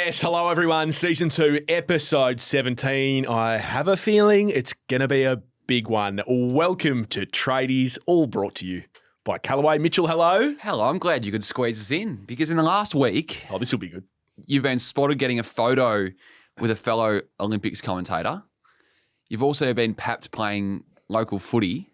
Yes, hello everyone. Season 2, episode 17. I have a feeling it's going to be a big one. Welcome to Tradies, all brought to you by Callaway. Mitchell, hello. Hello, I'm glad you could squeeze us in because in the last week, Oh, this will be good. you've been spotted getting a photo with a fellow Olympics commentator. You've also been papped playing local footy.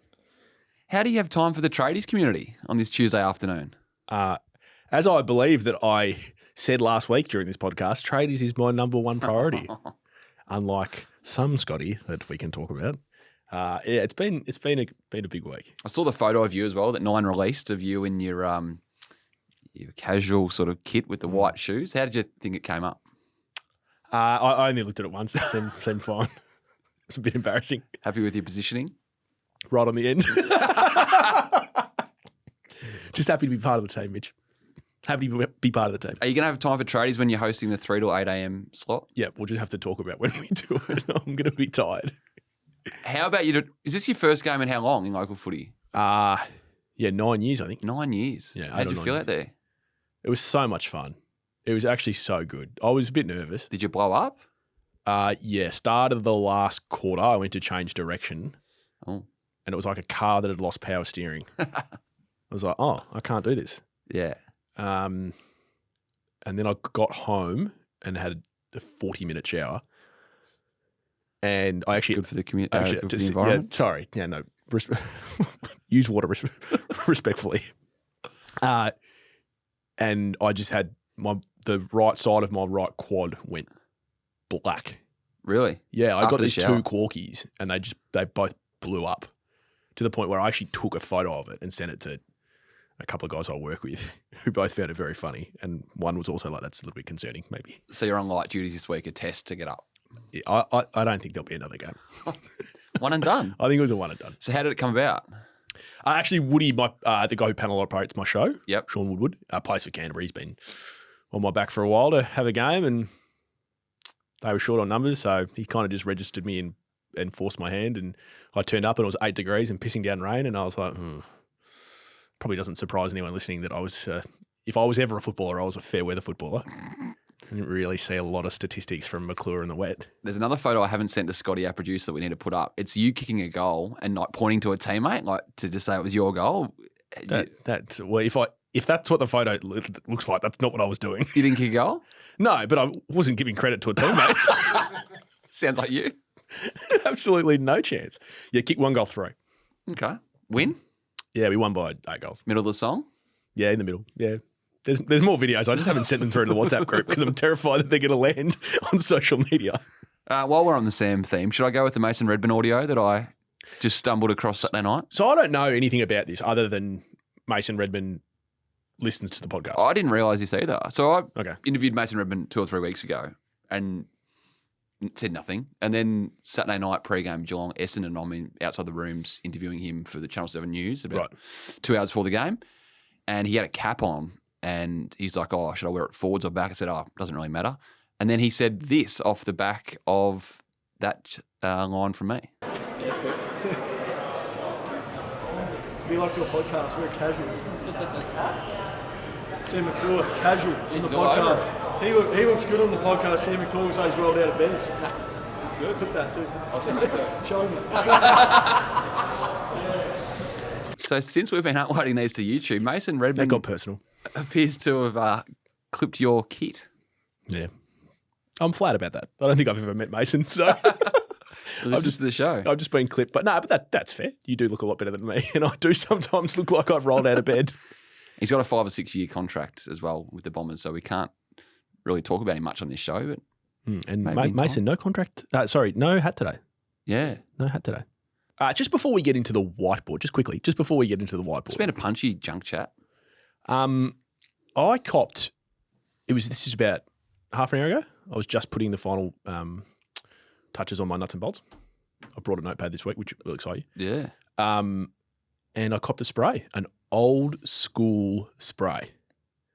How do you have time for the Tradies community on this Tuesday afternoon? As I believe that I said last week during this podcast, Tradies is my number one priority. Unlike some, Scotty, that we can talk about. It's been a big week. I saw the photo of you as well that Nine released of you in your casual sort of kit with the white shoes. How did you think it came up? I only looked at it once. It seemed fine. It's a bit embarrassing. Happy with your positioning? Right on the end. Just happy to be part of the team, Mitch. Happy to be part of the team. Are you going to have time for Tradies when you're hosting the 3 to 8 a.m. slot? Yeah, we'll just have to talk about when we do it. I'm going to be tired. How about you? Is this your first game in how long in local footy? Yeah, 9 years, I think. 9 years. Yeah, How did you feel out there? It was so much fun. It was actually so good. I was a bit nervous. Did you blow up? Yeah, start of the last quarter, I went to change direction. Oh. And it was like a car that had lost power steering. I was like, oh, I can't do this. Yeah. And then I got home and had a 40-minute shower. And I actually good for the community, actually, good for the environment. Yeah, sorry, yeah, no, use water respectfully. And I just had the right side of my right quad went black. Really? Yeah, I After got the these shower? 2 corkies, and they both blew up to the point where I actually took a photo of it and sent it to a couple of guys I work with who both found it very funny. And one was also like, that's a little bit concerning, maybe. So you're on light duties this week, a test to get up. Yeah, I don't think there'll be another game. One and done. I think it was a one and done. So how did it come about? Actually, Woody, the guy who panel operates my show, Yep. Sean Woodward, plays for Canterbury. He's been on my back for a while to have a game, and they were short on numbers, so he kind of just registered me and forced my hand, and I turned up and it was 8 degrees and pissing down rain, and I was like, probably doesn't surprise anyone listening that I was, if I was ever a footballer, I was a fair weather footballer. I didn't really see a lot of statistics from McClure in the wet. There's another photo I haven't sent to Scotty, our producer, that we need to put up. It's you kicking a goal and like pointing to a teammate, like to just say it was your goal. If that's what the photo looks like, that's not what I was doing. You didn't kick a goal? No, but I wasn't giving credit to a teammate. Sounds like you. Absolutely no chance. Yeah, kick 1 goal 3. Okay. Win? Yeah, we won by 8 goals. Middle of the song? Yeah, in the middle. Yeah. There's more videos. I just haven't sent them through to the WhatsApp group because I'm terrified that they're going to land on social media. While we're on the Sam theme, should I go with the Mason Redman audio that I just stumbled across Saturday night? So I don't know anything about this other than Mason Redman listens to the podcast. I didn't realise this either. So I Okay. interviewed Mason Redman 2 or 3 weeks ago and said nothing. And then Saturday night pre-game Geelong, Essendon, I'm outside the rooms interviewing him for the Channel 7 News about 2 hours before the game. And he had a cap on and he's like, oh, should I wear it forwards or back? I said, oh, doesn't really matter. And then he said this off the back of that line from me. We like your podcast. We're casual. Sam McClure, casual on the podcast. He looks good on the podcast. Sam McClure says he's rolled out of bed. That's good. Put that too. I'll send it to him. Show him. So since we've been uploading these to YouTube, Mason Redman That got personal. appears to have clipped your kit. Yeah. I'm flat about that. I don't think I've ever met Mason, so Listen to the show. I've just been clipped. But no, but that's fair. You do look a lot better than me, and I do sometimes look like I've rolled out of bed. He's got a 5 or 6 year contract as well with the Bombers, so we can't really talk about him much on this show. But And maybe in Mason, no contract. No hat today. yeah, No hat today. Just before we get into the whiteboard, just quickly, just before we get into the whiteboard. it's been a punchy junk chat. I copped, this is about half an hour ago. I was just putting the final touches on my nuts and bolts. I brought a notepad this week, which will excite you. Yeah. And I copped a spray, an old school spray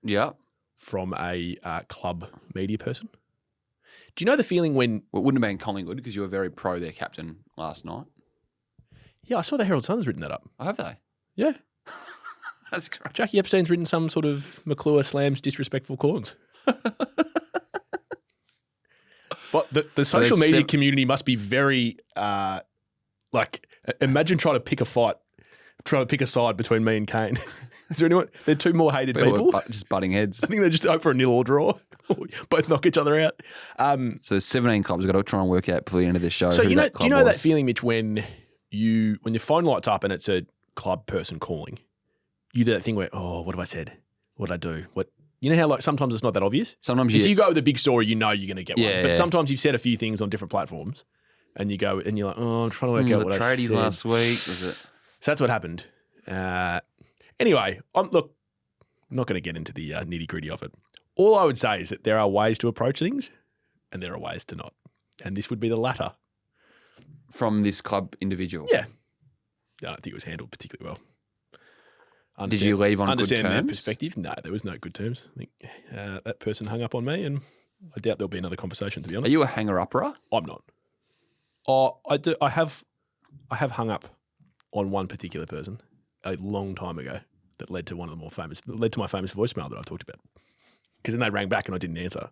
Yeah. from a club media person. Do you know the feeling when... Well, it wouldn't have been Collingwood because you were very pro their captain last night. Yeah, I saw the Herald Sun's written that up. Oh, have they? Yeah. That's great. Jackie Epstein's written some sort of McClure slams disrespectful corns. But the social there's media community must be very imagine trying to pick a side between me and Kane. Is there anyone? They're two more hated people. Just butting heads. I think they're just hope for a 0 or draw. Both knock each other out. So there's 17 clubs. We've got to try and work out before the end of this show. So do you know that feeling, Mitch, when your phone lights up and it's a club person calling, you do that thing where, oh, what have I said? What did I do? What? You know how sometimes it's not that obvious? Sometimes you go with a big story, you know you're going to get one. But yeah. sometimes you've said a few things on different platforms and you go and you're like, oh, I'm trying to work out what I said. Tradies last week, was it? So that's what happened. Anyway, I'm not going to get into the nitty-gritty of it. All I would say is that there are ways to approach things and there are ways to not. And this would be the latter. From this club individual? Yeah. I don't think it was handled particularly well. Did you leave on good terms? Understand their terms? perspective? No, there was no good terms. I think that person hung up on me and I doubt there'll be another conversation, to be honest. Are you a hanger-upper? I'm not. I do. I have hung up on one particular person a long time ago that led to my famous voicemail that I talked about. Because then they rang back and I didn't answer.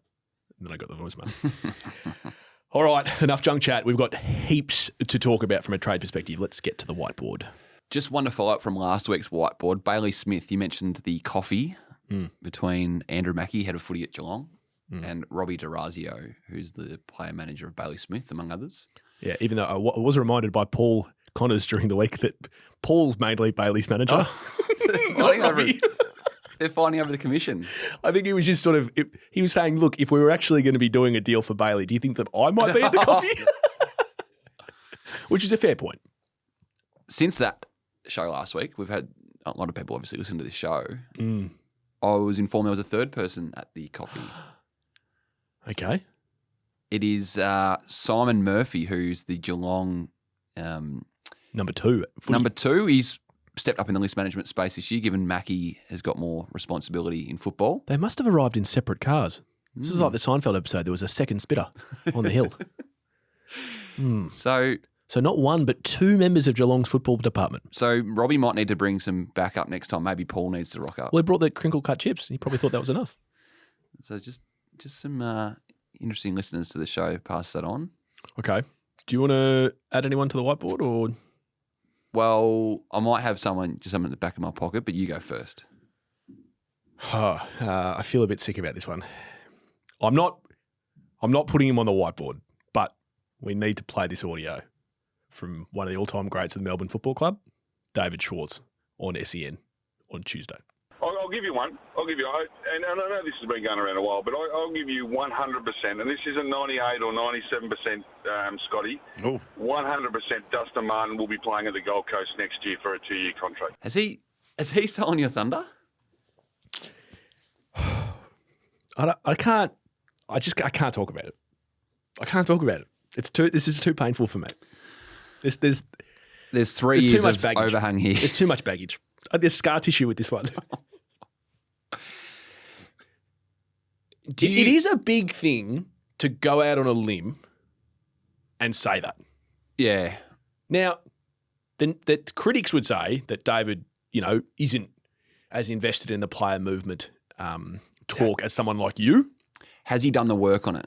And then I got the voicemail. All right, enough junk chat. We've got heaps to talk about from a trade perspective. Let's get to the whiteboard. Just one to follow up from last week's whiteboard. Bailey Smith, you mentioned the coffee between Andrew Mackey, head of footy at Geelong, and Robbie D'Orazio, who's the player manager of Bailey Smith, among others. Yeah, even though I was reminded by Paul Connors during the week that Paul's mainly Bailey's manager. They're fighting over the commission. I think he was just he was saying, look, if we were actually going to be doing a deal for Bailey, do you think that I might be at the coffee? Which is a fair point. Since that show last week, we've had a lot of people obviously listen to this show. I was informed there was a third person at the coffee. Okay. It is Simon Murphy, who's the Geelong number 2. Number 2. He's stepped up in the list management space this year, given Mackie has got more responsibility in football. They must have arrived in separate cars. This is like the Seinfeld episode. There was a second spitter on the hill. So not one, but 2 members of Geelong's football department. So Robbie might need to bring some backup next time. Maybe Paul needs to rock up. Well, he brought the crinkle cut chips. He probably thought that was enough. So just some interesting listeners to the show. Pass that on. Okay. Do you want to add anyone to the whiteboard or? Well, I might have someone in the back of my pocket, but you go first. I feel a bit sick about this one. I'm not putting him on the whiteboard, but we need to play this audio from one of the all-time greats of the Melbourne Football Club, David Schwartz, on SEN on Tuesday. I'll give you one. And I know this has been going around a while, but I'll give you 100%, and this isn't 98 or 97%, Scotty. Oh. 100% Dustin Martin will be playing at the Gold Coast next year for a 2-year contract. Has he stolen your thunder? I can't talk about it. I can't talk about it. This is too painful for me. There's 3 years of overhang here. There's too much baggage. There's scar tissue with this one. It is a big thing to go out on a limb and say that. Yeah. Now, the critics would say that David, isn't as invested in the player movement talk as someone like you. Has he done the work on it?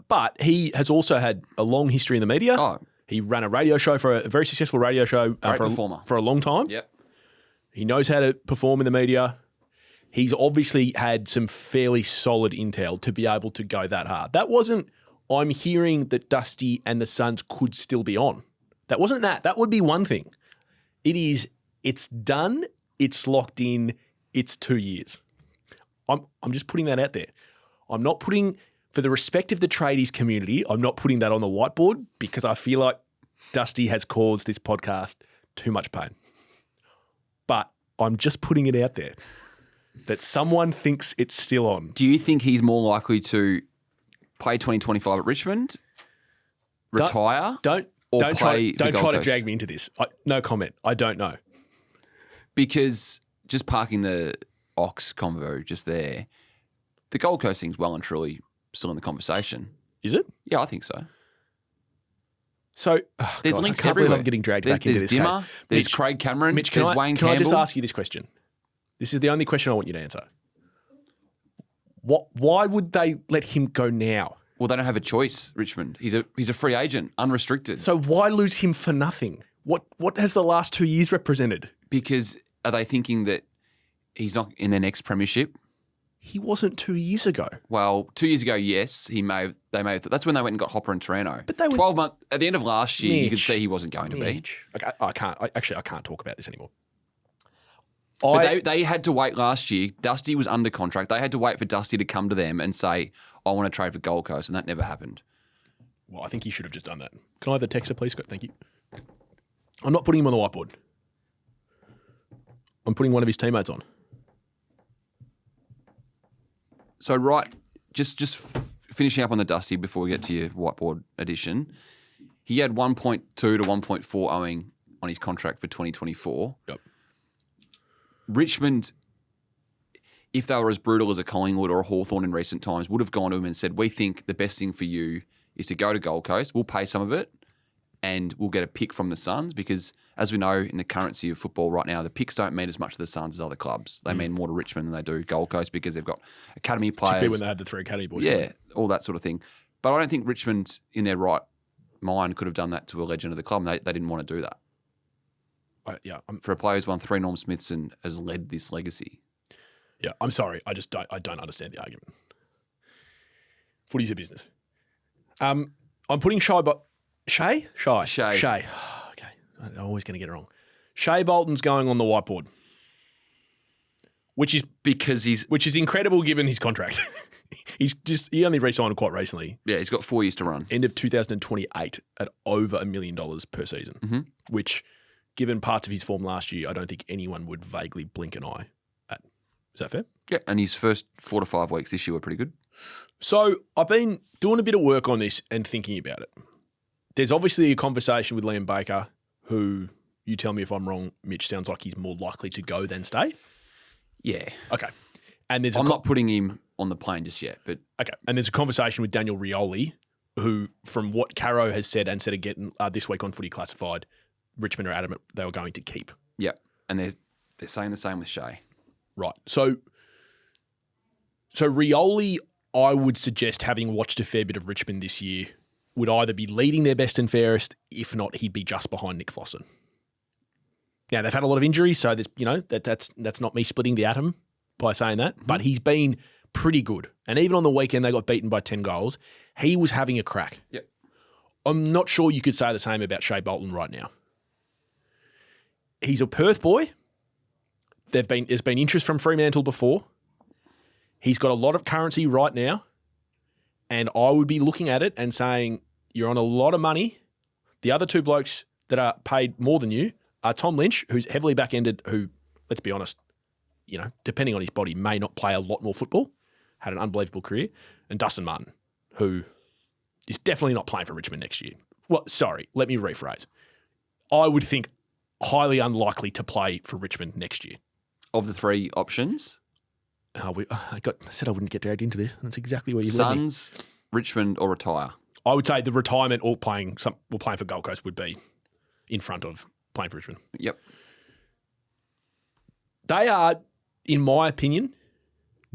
But he has also had a long history in the media. Oh. He ran a radio show a very successful radio show for a long time. Yep. He knows how to perform in the media. He's obviously had some fairly solid intel to be able to go that hard. That wasn't, I'm hearing that Dusty and the Suns could still be on. That wasn't that. That would be one thing. It's done, it's locked in, it's 2 years. I'm just putting that out there. I'm not putting, for the respect of the tradies community, I'm not putting that on the whiteboard because I feel like Dusty has caused this podcast too much pain. But I'm just putting it out there that someone thinks it's still on. Do you think he's more likely to play 2025 at Richmond, retire, don't try to drag me into this. No comment. I don't know. Because just parking the Ox convo just there, the Gold Coast thing's well and truly still in the conversation. Is it? Yeah, I think so. So there's links everywhere. I'm getting dragged back into this. There's Dimmer, case. there's Craig Cameron, Mitch, there's Wayne Campbell. Can I just ask you this question? This is the only question I want you to answer. Why would they let him go now? Well, they don't have a choice, Richmond. He's a free agent, unrestricted. So why lose him for nothing? What has the last 2 years represented? Because are they thinking that he's not in their next premiership? He wasn't 2 years ago. Well, 2 years ago, yes, they may have. That's when they went and got Hopper and Toronto. But they were 12 months at the end of last year. You could Mitch. see he wasn't going to be. Okay, I can't talk about this anymore. But they had to wait last year. Dusty was under contract. They had to wait for Dusty to come to them and say, "I want to trade for Gold Coast," and that never happened. Well, I think he should have just done that. Can I have the texter, please, Scott? Thank you. I'm not putting him on the whiteboard. I'm putting one of his teammates on. So, right, just finishing up on the Dusty before we get to your whiteboard edition. He had 1.2 to 1.4 owing on his contract for 2024. Yep. Richmond, if they were as brutal as a Collingwood or a Hawthorn in recent times, would have gone to him and said, "We think the best thing for you is to go to Gold Coast. We'll pay some of it and we'll get a pick from the Suns," because as we know in the currency of football right now, the picks don't mean as much to the Suns as other clubs. They mean more to Richmond than they do Gold Coast because they've got academy players. Particularly when they had the 3 academy boys. Yeah, all that sort of thing. But I don't think Richmond, in their right mind, could have done that to a legend of the club. They didn't want to do that. For a player who's won 3 Norm Smiths and has led this legacy. Yeah, I'm sorry. I don't understand the argument. Footy's a business. I'm putting Shay. Okay, I'm always going to get it wrong. Shea Bolton's going on the whiteboard, which is incredible given his contract. He only re-signed quite recently. Yeah, he's got 4 years to run. End of 2028 at over $1 million per season, which, given parts of his form last year, I don't think anyone would vaguely blink an eye at. Is that fair? Yeah, and his first 4 to 5 weeks this year were pretty good. So I've been doing a bit of work on this and thinking about it. There's obviously a conversation with Liam Baker, who, you tell me if I'm wrong, Mitch, sounds like he's more likely to go than stay. Yeah. Okay. And I'm not putting him on the plane just yet, but okay. And there's a conversation with Daniel Rioli, who, from what Caro has said and said again this week on Footy Classified, Richmond are adamant they were going to keep. Yeah, and they're saying the same with Shea. Right. So Rioli, I would suggest, having watched a fair bit of Richmond this year, would either be leading their best and fairest, if not, he'd be just behind Nick Flosson. Now, they've had a lot of injuries, so there's, that's not me splitting the atom by saying that, but he's been pretty good. And even on the weekend, they got beaten by 10 goals. He was having a crack. Yep. I'm not sure you could say the same about Shea Bolton right now. He's a Perth boy. There's been interest from Fremantle before. He's got a lot of currency right now, and I would be looking at it and saying, you're on a lot of money. The other 2 blokes that are paid more than you are Tom Lynch, who's heavily back-ended, who, let's be honest, depending on his body, may not play a lot more football, had an unbelievable career, and Dustin Martin, who is definitely not playing for Richmond next year. Well, sorry, let me rephrase. I would think highly unlikely to play for Richmond next year. Of the 3 options? I said I wouldn't get dragged into this. That's exactly where you Suns, Richmond, or retire? I would say the retirement or playing for Gold Coast would be in front of playing for Richmond. Yep. They are, in my opinion,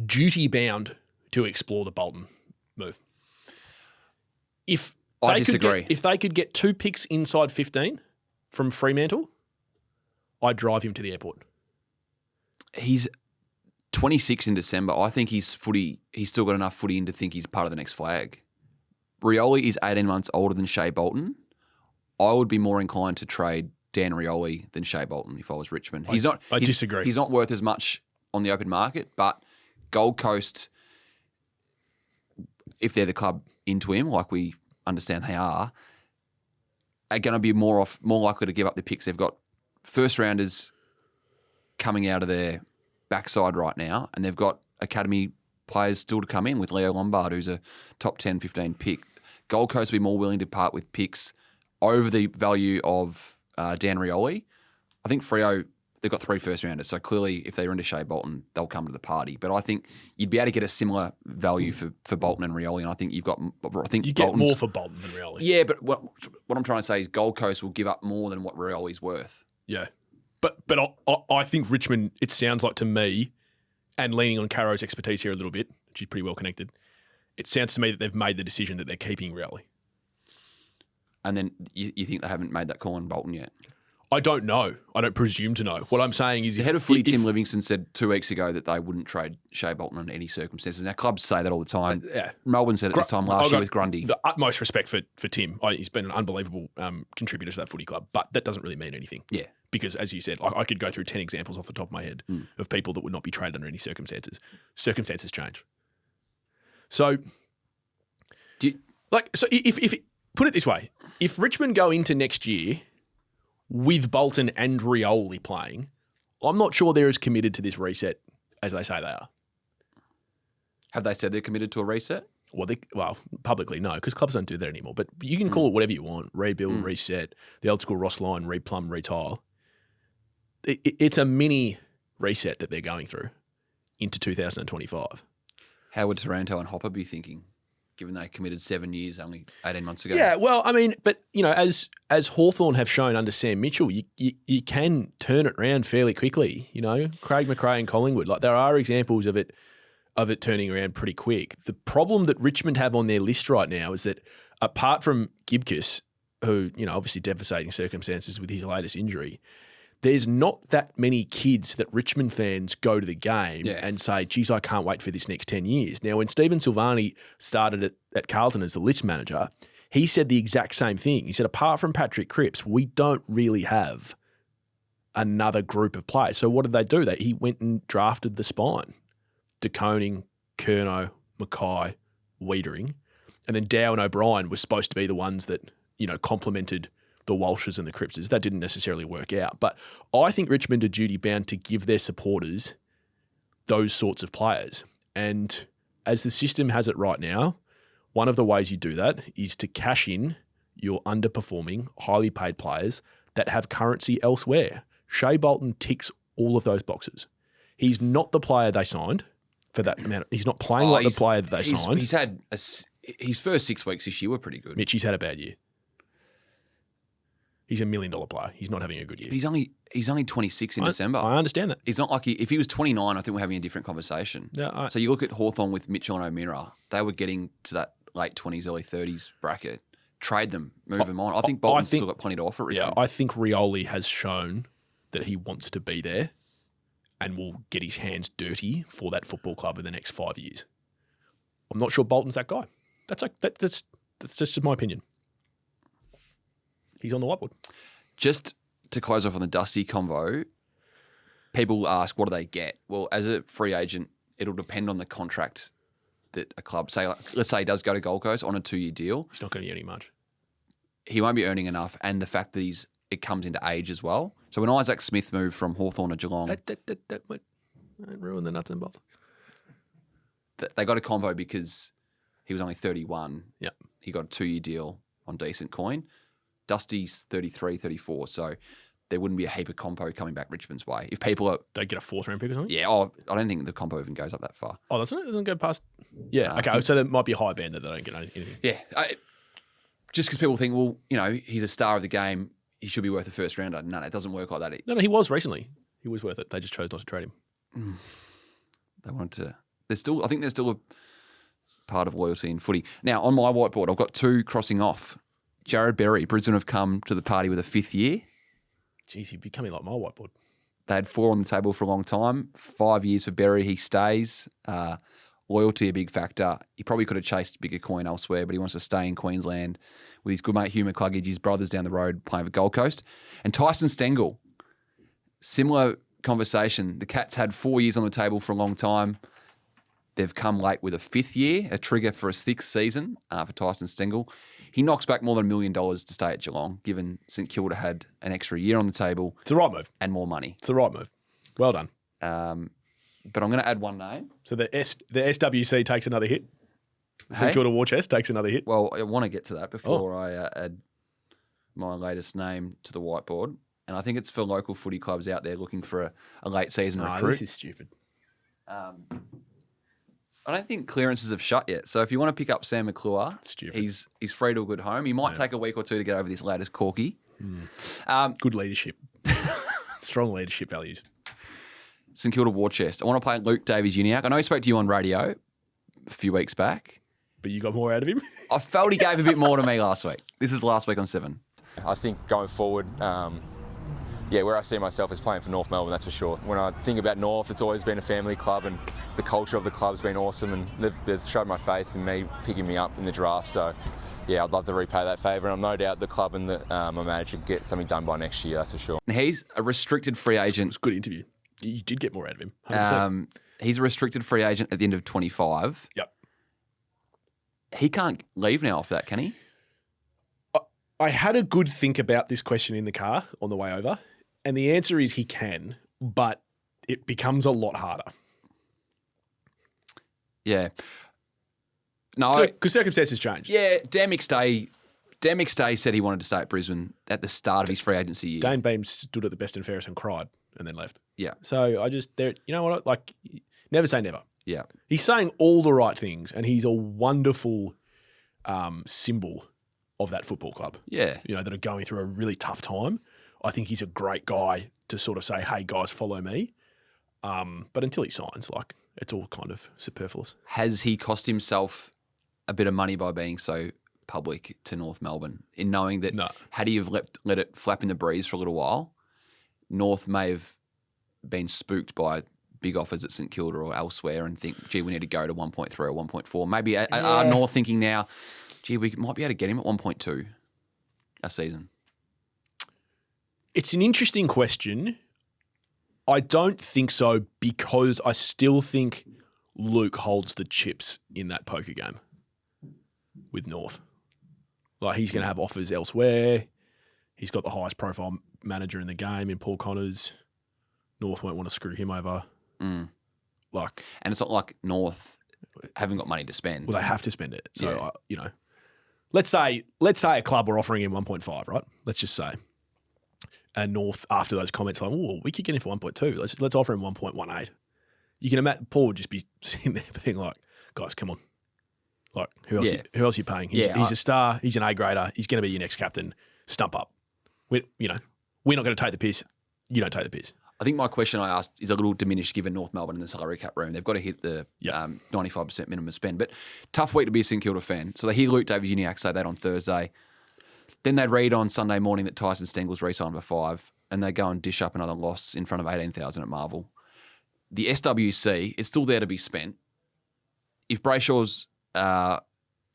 duty-bound to explore the Bolton move. I disagree. If they could get 2 picks inside 15 from Fremantle, I'd drive him to the airport. He's 26 in December. I think he's still got enough footy in to think he's part of the next flag. Rioli is 18 months older than Shea Bolton. I would be more inclined to trade Dan Rioli than Shea Bolton if I was Richmond. I disagree. He's not worth as much on the open market, but Gold Coast, if they're the club into him, like we understand they are going to be more likely to give up the picks. They've got first rounders coming out of their backside right now, and they've got academy players still to come in with Leo Lombard, who's a top 10, 15 pick. Gold Coast will be more willing to part with picks over the value of Dan Rioli. I think Freo, they've got 3 first rounders, so clearly if they're into Shea Bolton, they'll come to the party. But I think you'd be able to get a similar value for Bolton and Rioli, and I think you get more for Bolton than Rioli. Yeah, but what I'm trying to say is Gold Coast will give up more than what Rioli's worth. Yeah. But I think Richmond, it sounds like to me, and leaning on Caro's expertise here a little bit, she's pretty well connected, It sounds to me that they've made the decision that they're keeping Rioli. And then you think they haven't made that call on Bolton yet? I don't know. I don't presume to know. What I'm saying is, The head of footy, Tim Livingston, said 2 weeks ago that they wouldn't trade Shea Bolton under any circumstances. Now, clubs say that all the time. Yeah. Melbourne said it this time last year with Grundy. The utmost respect for Tim. He's been an unbelievable contributor to that footy club, but that doesn't really mean anything. Yeah. Because, as you said, I could go through 10 examples off the top of my head of people that would not be traded under any circumstances. Circumstances change. So, if put it this way, if Richmond go into next year with Bolton and Rioli playing, I'm not sure they're as committed to this reset as they say they are. Have they said they're committed to a reset? Well, publicly, no, because clubs don't do that anymore. But you can call it whatever you want: rebuild, reset, the old school Ross line, replumb, retile. It's a mini reset that they're going through into 2025. How would Taranto and Hopper be thinking, given they committed 7 years only 18 months ago? Yeah, well, I mean, but, as Hawthorn have shown under Sam Mitchell, you can turn it around fairly quickly, Craig McRae and Collingwood. Like, there are examples of it turning around pretty quick. The problem that Richmond have on their list right now is that apart from Gibcus, who, obviously devastating circumstances with his latest injury, there's not that many kids that Richmond fans go to the game and say, geez, I can't wait for this next 10 years. Now, when Stephen Silvani started at Carlton as the list manager, he said the exact same thing. He said, apart from Patrick Cripps, we don't really have another group of players. So what did they do? He went and drafted the spine. De Koning, Curnow, Mackay, Wiedering. And then Dow and O'Brien were supposed to be the ones that, complemented the Walshes and the Crippses. That didn't necessarily work out. But I think Richmond are duty-bound to give their supporters those sorts of players. And as the system has it right now, one of the ways you do that is to cash in your underperforming, highly paid players that have currency elsewhere. Shea Bolton ticks all of those boxes. He's not the player they signed for that amount. He's not playing like the player that they signed. He's had his first 6 weeks this year were pretty good. Mitch, he's had a bad year. He's $1 million player. He's not having a good year. He's only 26 in December. I understand that. He's not like if he was 29, I think we're having a different conversation. Yeah, so you look at Hawthorn with Mitchell and O'Meara, they were getting to that late 20s, early 30s bracket. Trade them, move them on. I think Bolton's still got plenty to offer. Richmond. Yeah, I think Rioli has shown that he wants to be there and will get his hands dirty for that football club in the next 5 years. I'm not sure Bolton's that guy. That's just my opinion. He's on the whiteboard. Just to close off on the Dusty convo, people ask, what do they get? Well, as a free agent, it'll depend on the contract that a club, let's say he does go to Gold Coast on a 2-year deal. He's not going to be earning much. He won't be earning enough, and the fact that it comes into age as well. So when Isaac Smith moved from Hawthorn to Geelong... Don't ruin the nuts and bolts. They got a combo because he was only 31. Yep. He got a 2-year deal on decent coin. Dusty's 33, 34, so there wouldn't be a heap of compo coming back Richmond's way. If people are... They get a 4th round pick or something? Yeah, I don't think the compo even goes up that far. Oh, doesn't it? It doesn't go past... Yeah, okay, so there might be a high band that they don't get anything. Yeah, just because people think, well, he's a star of the game, he should be worth a 1st rounder. No, it doesn't work like that. No, he was recently. He was worth it. They just chose not to trade him. They wanted to... I think there's still a part of loyalty in footy. Now, on my whiteboard, I've got 2 crossing off. Jared Berry, Brisbane have come to the party with a 5th year. Jeez, you're becoming like my whiteboard. They had 4 on the table for a long time. 5 years for Berry, he stays. Loyalty a big factor. He probably could have chased a bigger coin elsewhere, but he wants to stay in Queensland with his good mate Hugh McCluggage, his brothers down the road playing for Gold Coast. And Tyson Stengel, similar conversation. The Cats had 4 years on the table for a long time. They've come late with a 5th year, a trigger for a 6th season for Tyson Stengel. He knocks back more than $1 million to stay at Geelong, given St Kilda had an extra year on the table. It's the right move. And more money. It's the right move. Well done. But I'm going to add one name. So the SWC takes another hit. St Kilda War Chest takes another hit. Well, I want to get to that before I add my latest name to the whiteboard. And I think it's for local footy clubs out there looking for a late season recruit. This is stupid. I don't think clearances have shut yet. So if you want to pick up Sam McClure, he's free to a good home. He might take a week or 2 to get over this latest corky. Good leadership. Strong leadership values. St Kilda War Chest. I want to play Luke Davies-Uniacke. I know he spoke to you on radio a few weeks back. but you got more out of him. I felt he gave a bit more to me last week. This is last week on 7. I think going forward, where I see myself is playing for North Melbourne, that's for sure. When I think about North, it's always been a family club and the culture of the club's been awesome, and they've showed my faith in me picking me up in the draft. So, yeah, I'd love to repay that favour, and I'm no doubt the club and my manager can get something done by next year, that's for sure. He's a restricted free agent. It's a good interview. You did get more out of him. 100%. He's a restricted free agent at the end of 25. Yep. He can't leave now off that, can he? I had a good think about this question in the car on the way over, and the answer is he can, but it becomes a lot harder. Yeah. No, because circumstances change. Yeah, Dan McStay said he wanted to stay at Brisbane at the start of his free agency year. Dane Beam stood at the best and fairest and cried and then left. Yeah. So you know what? Like, never say never. Yeah. He's saying all the right things, and he's a wonderful symbol of that football club. Yeah. You know, that are going through a really tough time. I think he's a great guy to sort of say, hey, guys, follow me. But until he signs, like, it's all kind of superfluous. Has he cost himself a bit of money by being so public to North Melbourne in knowing that had he have let it flap in the breeze for a little while, North may have been spooked by big offers at St Kilda or elsewhere and think, gee, we need to go to 1.3 or 1.4. Maybe are North thinking now, gee, we might be able to get him at 1.2 a season? It's an interesting question. I don't think so, because I still think Luke holds the chips in that poker game with North. Like, he's going to have offers elsewhere. He's got the highest profile manager in the game in Paul Connors. North won't want to screw him over. Mm. Like, and it's not like North haven't got money to spend. Well, they have to spend it. So, you know, let's say a club were offering him 1.5, right? Let's just say. And North, after those comments, like, oh, we could get him for 1.2. Let's offer him 1.18. You can imagine Paul would just be sitting there being like, guys, come on. Like, who else are you paying? He's a star. He's an A-grader. He's going to be your next captain. Stump up. We're not going to take the piss. You don't take the piss. I think my question I asked is a little diminished given North Melbourne in the salary cap room. They've got to hit the 95% minimum spend. But tough week to be a St Kilda fan. So they hear Luke Davies-Uniacke say that on Thursday. Then they'd read on Sunday morning that Tyson Stengel's re-signed for 5, and they go and dish up another loss in front of 18,000 at Marvel. The SWC, it's still there to be spent. If Brayshaw's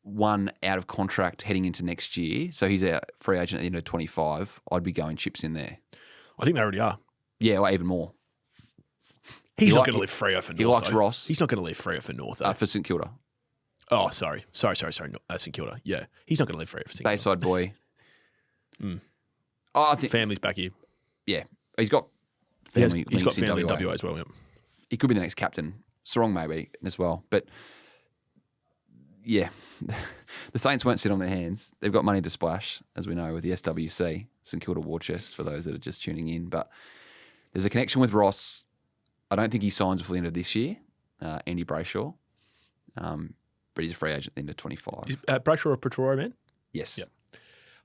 one out of contract heading into next year, so he's a free agent at the end of 25, I'd be going chips in there. I think they already are. Yeah, well, even more. He's not going to leave Freo for North. He likes Ross. He's not going to leave Freo for North, though. For St Kilda. Oh, sorry. St Kilda. Yeah. He's not going to leave Freo for St Kilda. Bayside boy. Oh, I think family's back here. Yeah. He's got family. He's got family in WA as well, yeah. He could be the next captain. Sarong maybe as well. But yeah, the Saints won't sit on their hands. They've got money to splash, as we know, with the SWC, St Kilda War Chest, for those that are just tuning in. But there's a connection with Ross. I don't think he signs before the end of this year, Andy Brayshaw. But he's a free agent at the end of 25. Is Brayshaw a Pretoria man? Yes. Yep.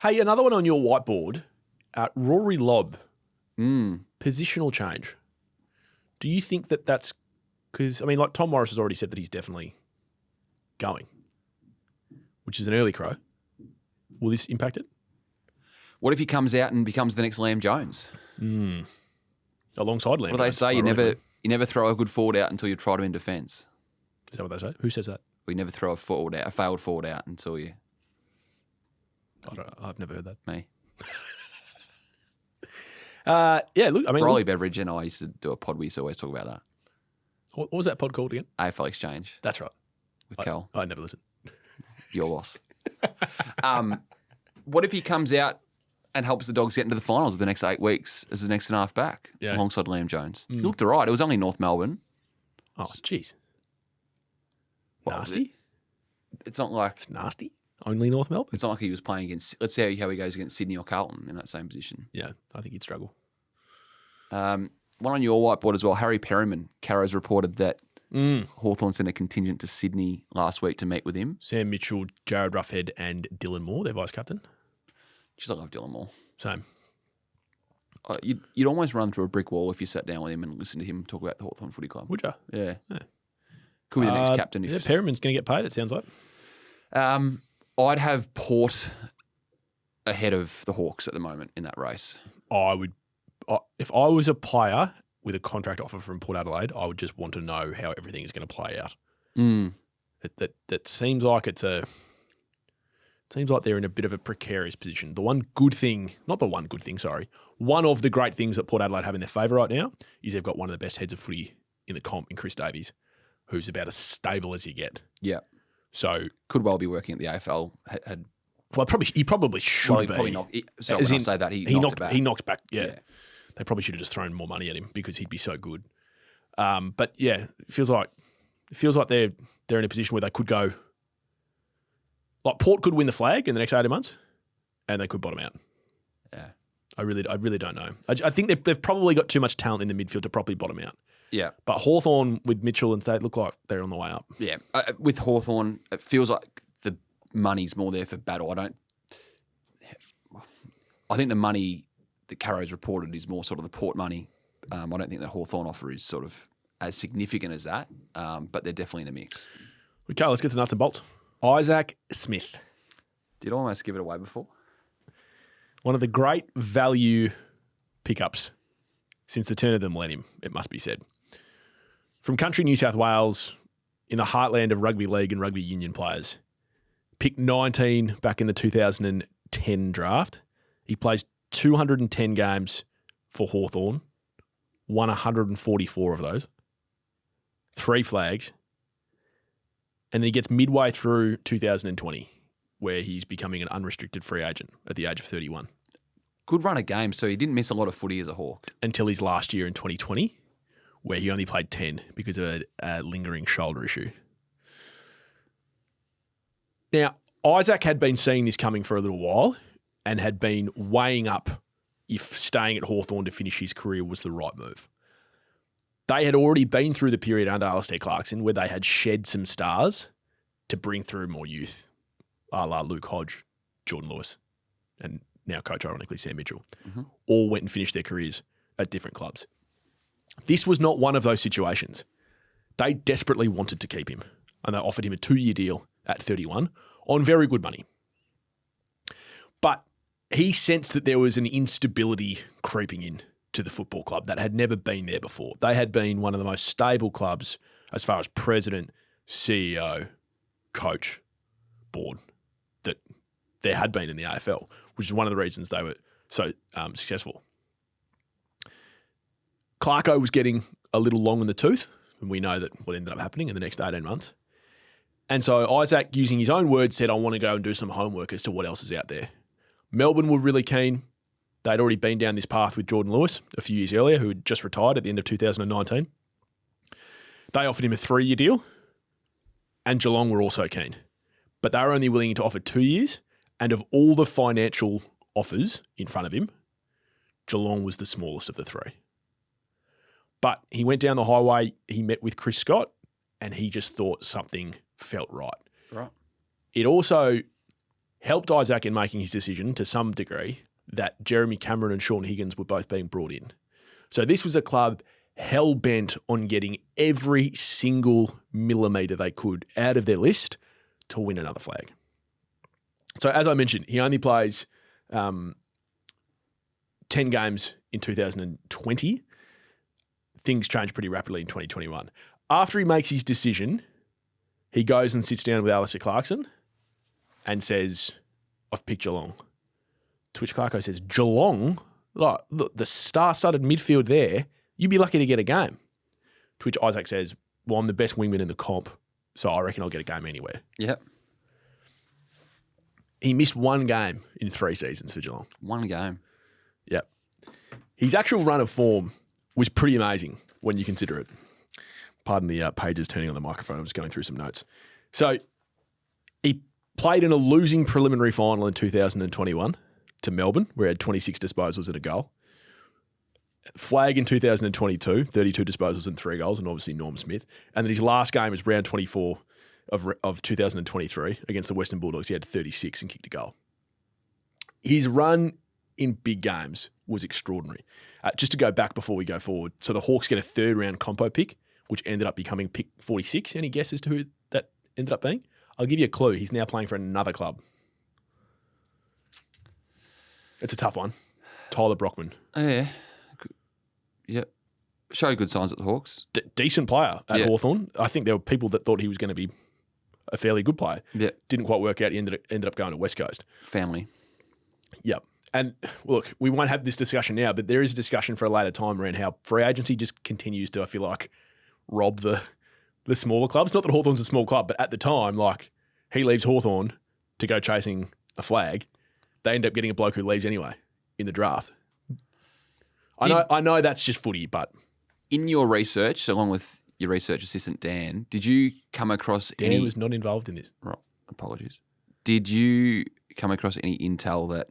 Hey, another one on your whiteboard. Rory Lobb. Positional change. Do you think that that's because, I mean, like Tom Morris has already said that he's definitely going, which is an early crow. Will this impact it? What if he comes out and becomes the next Liam Jones? Alongside Liam Jones. What do they say? You never throw a good forward out until you try to in defence. Is that what they say? Who says that? We never throw a failed forward out until you. I've never heard that. Me. Look, I mean, Rolly Beveridge and I used to do a pod. We used to always talk about that. What was that pod called again? AFL Exchange. That's right. With Cal. I never listened. Your loss. What if he comes out and helps the Dogs get into the finals of the next 8 weeks as the next and half back alongside Liam Jones? He looked all right. It was only North Melbourne. Oh, jeez. Nasty? It's not like... It's nasty? Only North Melbourne? It's not like he was playing against... Let's see how he goes against Sydney or Carlton in that same position. Yeah, I think he'd struggle. One on your whiteboard as well. Harry Perryman. Caro's reported that Hawthorn sent a contingent to Sydney last week to meet with him. Sam Mitchell, Jared Ruffhead and Dylan Moore, their vice-captain. Just I love Dylan Moore. Same. You'd almost run through a brick wall if you sat down with him and listened to him talk about the Hawthorn Footy Club. Would you? Yeah. Could be the next captain. Perryman's going to get paid, it sounds like. I'd have Port ahead of the Hawks at the moment in that race. If I was a player with a contract offer from Port Adelaide, I would just want to know how everything is going to play out. That seems like they're in a bit of a precarious position. One of the great things that Port Adelaide have in their favour right now is they've got one of the best heads of footy in the comp in Chris Davies, who's about as stable as you get. Yeah. So could well be working at the AFL. He probably should well, he be. probably knocked. When I say that, he knocked it back. He knocked back. Yeah. They probably should have just thrown more money at him because he'd be so good. But yeah, it feels like they're in a position where they could go. Like Port could win the flag in the next 18 months, and they could bottom out. Yeah, I really don't know. I think they've probably got too much talent in the midfield to properly bottom out. Yeah, but Hawthorn with Mitchell and Tate look like they're on the way up. Yeah, with Hawthorn, it feels like the money's more there for battle. I think the money that Carro's reported is more sort of the Port money. I don't think the Hawthorn offer is sort of as significant as that, but they're definitely in the mix. Okay, let's get to nuts and bolts. Isaac Smith. Did I almost give it away before? One of the great value pickups since the turn of the millennium, it must be said. From country New South Wales, in the heartland of rugby league and rugby union players, picked 19 back in the 2010 draft. He plays 210 games for Hawthorn, won 144 of those, 3 flags, and then he gets midway through 2020, where he's becoming an unrestricted free agent at the age of 31. Good run of games, so he didn't miss a lot of footy as a Hawk. Until his last year in 2020, where he only played 10 because of a lingering shoulder issue. Now, Isaac had been seeing this coming for a little while and had been weighing up if staying at Hawthorn to finish his career was the right move. They had already been through the period under Alistair Clarkson where they had shed some stars to bring through more youth, a la Luke Hodge, Jordan Lewis, and now coach, ironically, Sam Mitchell. All went and finished their careers at different clubs. This was not one of those situations. They desperately wanted to keep him, and they offered him a 2-year deal at 31 on very good money. But he sensed that there was an instability creeping in to the football club that had never been there before. They had been one of the most stable clubs as far as president, CEO, coach, board that there had been in the AFL, which is one of the reasons they were so successful. Clarko was getting a little long in the tooth, and we know that what ended up happening in the next 18 months. And so Isaac, using his own words, said, I want to go and do some homework as to what else is out there. Melbourne were really keen. They'd already been down this path with Jordan Lewis a few years earlier, who had just retired at the end of 2019. They offered him a 3-year deal, and Geelong were also keen. But they were only willing to offer 2 years, and of all the financial offers in front of him, Geelong was the smallest of the 3. But he went down the highway, he met with Chris Scott, and he just thought something felt right. Right. It also helped Isaac in making his decision to some degree that Jeremy Cameron and Sean Higgins were both being brought in. So this was a club hell-bent on getting every single millimetre they could out of their list to win another flag. So as I mentioned, he only plays 10 games in 2020. Things change pretty rapidly in 2021. After he makes his decision, he goes and sits down with Alistair Clarkson and says, I've picked Geelong. To which Clarko says, Geelong? Look, the star-studded midfield there, you'd be lucky to get a game. To which Isaac says, well, I'm the best wingman in the comp, so I reckon I'll get a game anywhere. Yep. He missed 1 game in 3 seasons for Geelong. 1 game. Yep. His actual run of form was pretty amazing when you consider it. Pardon the pages turning on the microphone. I'm just going through some notes. So he played in a losing preliminary final in 2021 to Melbourne, where he had 26 disposals and a goal. Flag in 2022, 32 disposals and 3 goals, and obviously Norm Smith. And then his last game was round 24 of 2023 against the Western Bulldogs. He had 36 and kicked a goal. His run in big games was extraordinary. Just to go back before we go forward, so the Hawks get a 3rd round compo pick, which ended up becoming pick 46. Any guesses to who that ended up being? I'll give you a clue. He's now playing for another club. It's a tough one. Tyler Brockman. Oh, yeah. Yep. Showed good signs at the Hawks. Decent player at Yeah. Hawthorn. I think there were people that thought he was going to be a fairly good player. Yeah. Didn't quite work out. He ended up going to West Coast. Family. Yep. And look, we won't have this discussion now, but there is a discussion for a later time around how free agency just continues to, I feel like, rob the smaller clubs. Not that Hawthorn's a small club, but at the time, like, he leaves Hawthorn to go chasing a flag. They end up getting a bloke who leaves anyway in the draft. I know that's just footy, but... In your research, along with your research assistant, Dan, did you come across any... Dan was not involved in this. Right, apologies. Did you come across any intel that...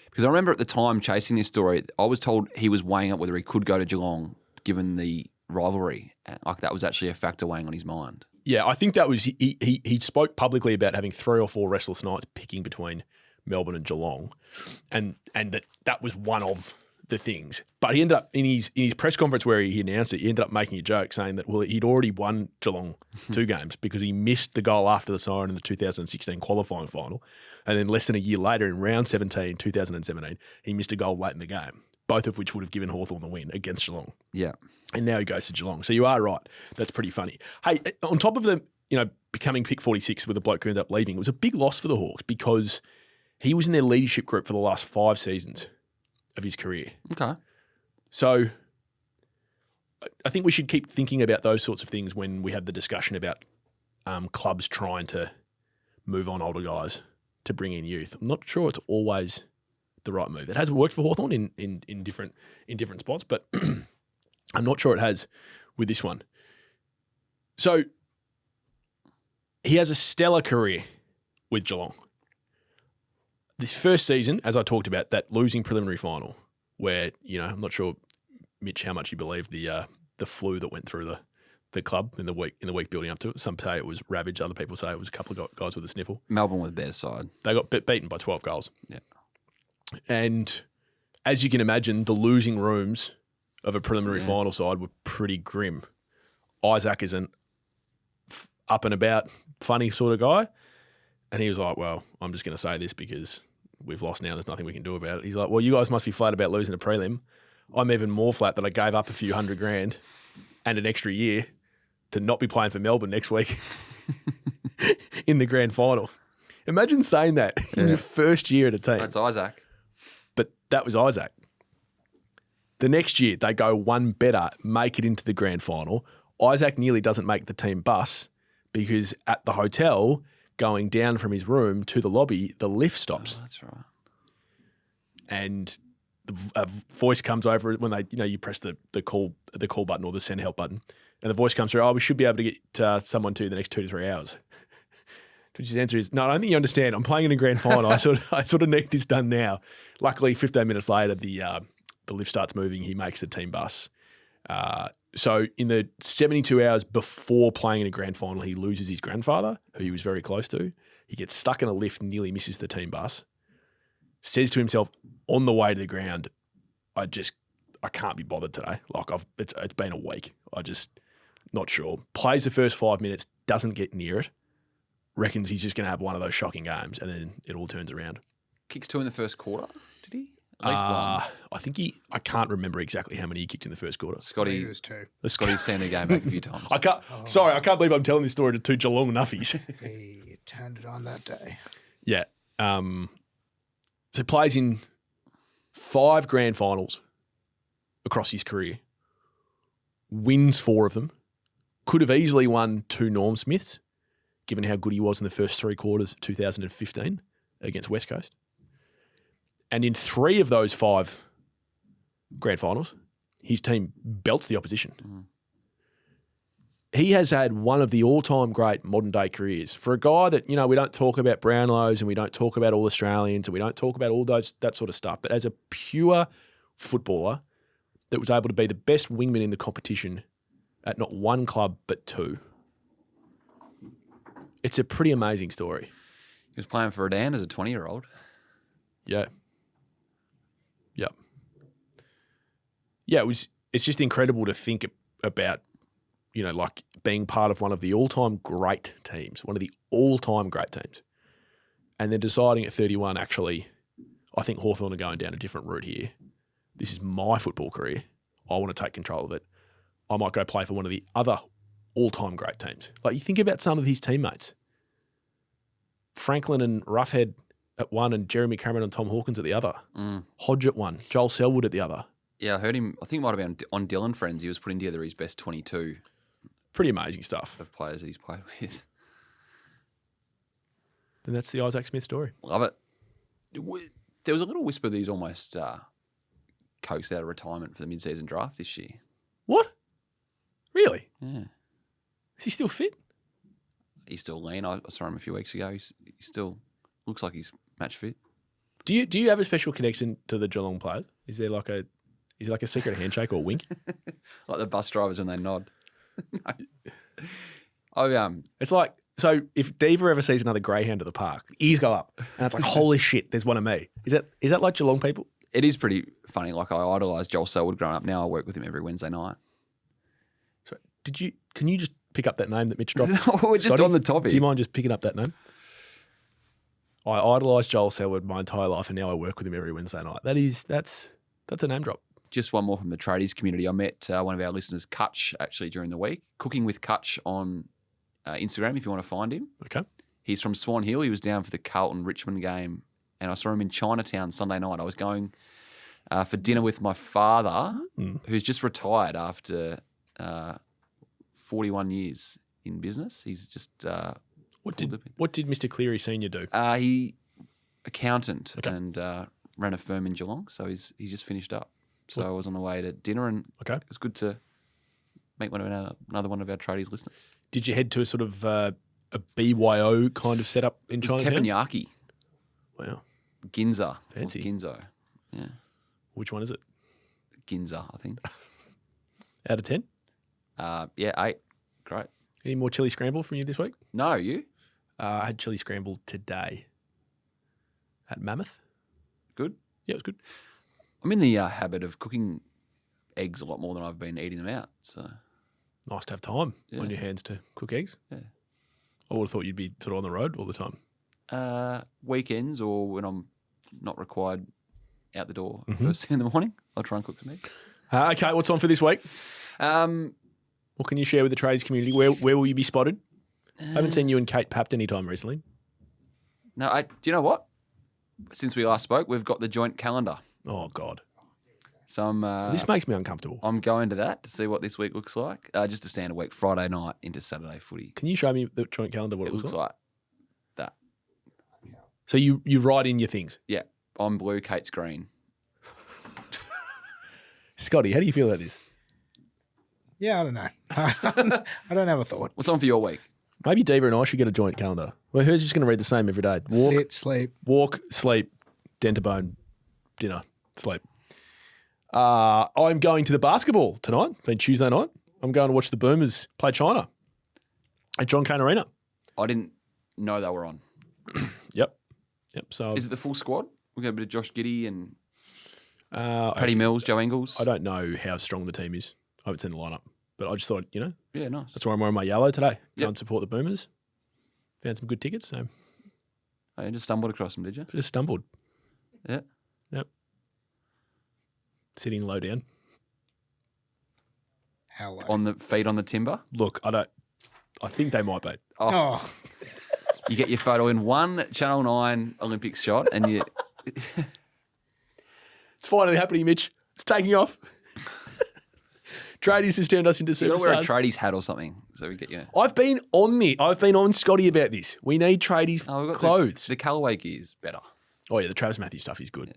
Because I remember at the time chasing this story, I was told he was weighing up whether he could go to Geelong given the rivalry. Like that was actually a factor weighing on his mind. Yeah, I think that was... He spoke publicly about having 3 or 4 restless nights picking between Melbourne and Geelong, and that was one of the things. But he ended up, in his press conference where he announced it, he ended up making a joke saying that, well, he'd already won Geelong 2 games because he missed the goal after the siren in the 2016 qualifying final. And then less than a year later, in round 17, 2017, he missed a goal late in the game, both of which would have given Hawthorn the win against Geelong. Yeah. And now he goes to Geelong. So you are right. That's pretty funny. Hey, on top of the, becoming pick 46 with a bloke who ended up leaving, it was a big loss for the Hawks because he was in their leadership group for the last 5 seasons of his career. Okay. So I think we should keep thinking about those sorts of things when we have the discussion about clubs trying to move on older guys to bring in youth. I'm not sure it's always the right move. It has worked for Hawthorn in different spots, but I'm not sure it has with this one. So he has a stellar career with Geelong. This first season, as I talked about, that losing preliminary final where, I'm not sure, Mitch, how much you believe the flu that went through the club in the week building up to it. Some say it was ravage. Other people say it was a couple of guys with a sniffle. Melbourne were the better side. They got beaten by 12 goals. Yeah. And as you can imagine, the losing rooms of a preliminary final side were pretty grim. Isaac is an up and about, funny sort of guy. And he was like, well, I'm just going to say this because we've lost now. There's nothing we can do about it. He's like, well, you guys must be flat about losing a prelim. I'm even more flat that I gave up a few $100,000 and an extra year to not be playing for Melbourne next week in the grand final. Imagine saying that in your first year at a team. That's Isaac. But that was Isaac. The next year, they go one better, make it into the grand final. Isaac nearly doesn't make the team bus because at the hotel, going down from his room to the lobby, the lift stops. Oh, that's right. And a voice comes over when they, you press the call button or the send help button, and the voice comes through. Oh, we should be able to get someone to the next 2 to 3 hours. Which his answer is, no, I don't think you understand. I'm playing in a grand final. I sort of need this done now. Luckily, 15 minutes later, the lift starts moving. He makes the team bus. So in the 72 hours before playing in a grand final, he loses his grandfather, who he was very close to. He gets stuck in a lift, nearly misses the team bus. Says to himself on the way to the ground, I can't be bothered today. Like it's been a week. I just not sure. Plays the first 5 minutes, doesn't get near it. Reckons he's just going to have one of those shocking games, and then it all turns around. Kicks 2 in the first quarter, did he? At least one. I think I can't remember exactly how many he kicked in the first quarter. Scotty was 2. Scotty's seen the game back a few times. I can't believe I'm telling this story to 2 Geelong nuffies. He turned it on that day. Yeah. So plays in 5 grand finals across his career. Wins 4 of them. Could have easily won 2 Norm Smiths, given how good he was in the first 3 quarters of 2015 against West Coast. And in 3 of those 5 grand finals, his team belts the opposition. Mm. He has had one of the all-time great modern-day careers. For a guy that, we don't talk about Brownlows and we don't talk about all Australians and we don't talk about all that sort of stuff, but as a pure footballer that was able to be the best wingman in the competition at not 1 club but 2. It's a pretty amazing story. He was playing for Redan as a 20-year-old. Yeah. Yep. Yeah, it's just incredible to think about, like being part of one of the all-time great teams, one of the all-time great teams, and then deciding at 31, actually, I think Hawthorn are going down a different route here. This is my football career. I want to take control of it. I might go play for one of the other all-time great teams. Like, you think about some of his teammates. Franklin and Roughhead at one and Jeremy Cameron and Tom Hawkins at the other. Hodge at one. Joel Selwood at the other. Yeah, I heard him. I think it might have been on Dylan Friends. He was putting together his best 22 Pretty amazing stuff. of players he's played with. And that's the Isaac Smith story. Love it. There was a little whisper that he's almost coaxed out of retirement for the mid-season draft this year. What? Really? Yeah. Is he still fit? He's still lean. I saw him a few weeks ago. He still looks like he's match fit. Do you have a special connection to the Geelong players? Is there like a secret handshake or wink? Like the bus drivers when they nod. It's like, so if Diva ever sees another greyhound at the park, ears go up, and it's like, holy shit, there's one of me. Is that like Geelong people? It is pretty funny. Like, I idolised Joel Selwood growing up. Now I work with him every Wednesday night. So can you just pick up that name that Mitch dropped? We're just Scotty, on the topic. Do you mind just picking up that name? I idolised Joel Selwood my entire life, and now I work with him every Wednesday night. That's a name drop. Just one more from the Tradies community. I met one of our listeners, Kutch, actually during the week. Cooking with Kutch on Instagram if you want to find him. Okay. He's from Swan Hill. He was down for the Carlton-Richmond game, and I saw him in Chinatown Sunday night. I was going for dinner with my father, who's just retired after 41 years in business. He's just... What did Mr. Cleary Senior do? He accountant and ran a firm in Geelong, so he's just finished up. So I was on the way to dinner, and it was good to meet another one of our Tradies listeners. Did you head to a sort of a BYO kind of setup in Chinatown? Teppanyaki. Wow. Ginza. Fancy. Ginzo. Yeah. Which one is it? Ginza, I think. Out of 10? Yeah, 8. Great. Any more chili scramble from you this week? No, you? I had chili scramble today at Mammoth. Good? Yeah, it was good. I'm in the habit of cooking eggs a lot more than I've been eating them out. So Nice to have time on your hands to cook eggs. Yeah. I would have thought you'd be sort of on the road all the time. Weekends or when I'm not required out the door first thing in the morning, I'll try and cook some eggs. Okay, what's on for this week? What can you share with the Tradies community? Where will you be spotted? I haven't seen you and Kate Papped any time recently. No, do you know what? Since we last spoke, we've got the joint calendar. Oh, God. So this makes me uncomfortable. I'm going to that to see what this week looks like. Just a standard week, Friday night into Saturday footy. Can you show me the joint calendar, what It looks like that. So you write in your things? Yeah. I'm blue, Kate's green. Scotty, how do you feel about this? Yeah, I don't know. I don't have a thought. What's on for your week? Maybe Diva and I should get a joint calendar. Well, who's just going to read the same every day? Sit, sleep. Walk, sleep, Dentabone, dinner, sleep. I'm going to the basketball tonight, being Tuesday night. I'm going to watch the Boomers play China at John Cain Arena. I didn't know they were on. Yep. So Is it the full squad? We've got a bit of Josh Giddey and Paddy Paddy Mills, Joe Ingles. I don't know how strong the team is. I haven't seen the lineup, but I just thought, Yeah, nice. that's why I'm wearing my yellow today. Go Yep. and support the Boomers. Found some good tickets, so Oh, you just stumbled across them, did you? just stumbled. Yeah. Yep. Sitting low down. How low? On the feet on the timber. Look, I think they might be. Oh, You get your photo in one Channel 9 Olympics shot and you... It's finally happening, Mitch. It's taking off. Tradies has turned us into You got to wear a superstars. tradies hat or something so we get you... I've been on Scotty about this. We need tradies Oh, we've got clothes. The Callaway gear is better. Oh, yeah, the Travis Matthew stuff is good.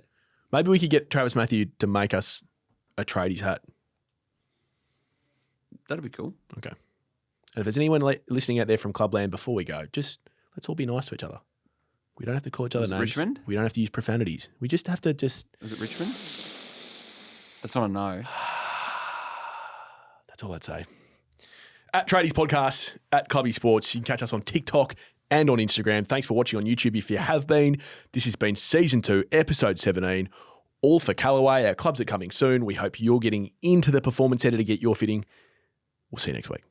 Maybe we could get Travis Matthew to make us a tradies hat. That'd be cool. Okay. And if there's anyone listening out there from Clubland before we go, just let's all be nice to each other. We don't have to call each other Was it names. Richmond? We don't have to use profanities. We just have to Is it Richmond? That's not a no. That's all I'd say. At Tradies Podcast, at Clubby Sports. You can catch us on TikTok and on Instagram. Thanks for watching on YouTube if you have been. This has been Season 2, Episode 17. All for Callaway. Our clubs are coming soon. We hope you're getting into the Performance Centre to get your fitting. We'll see you next week.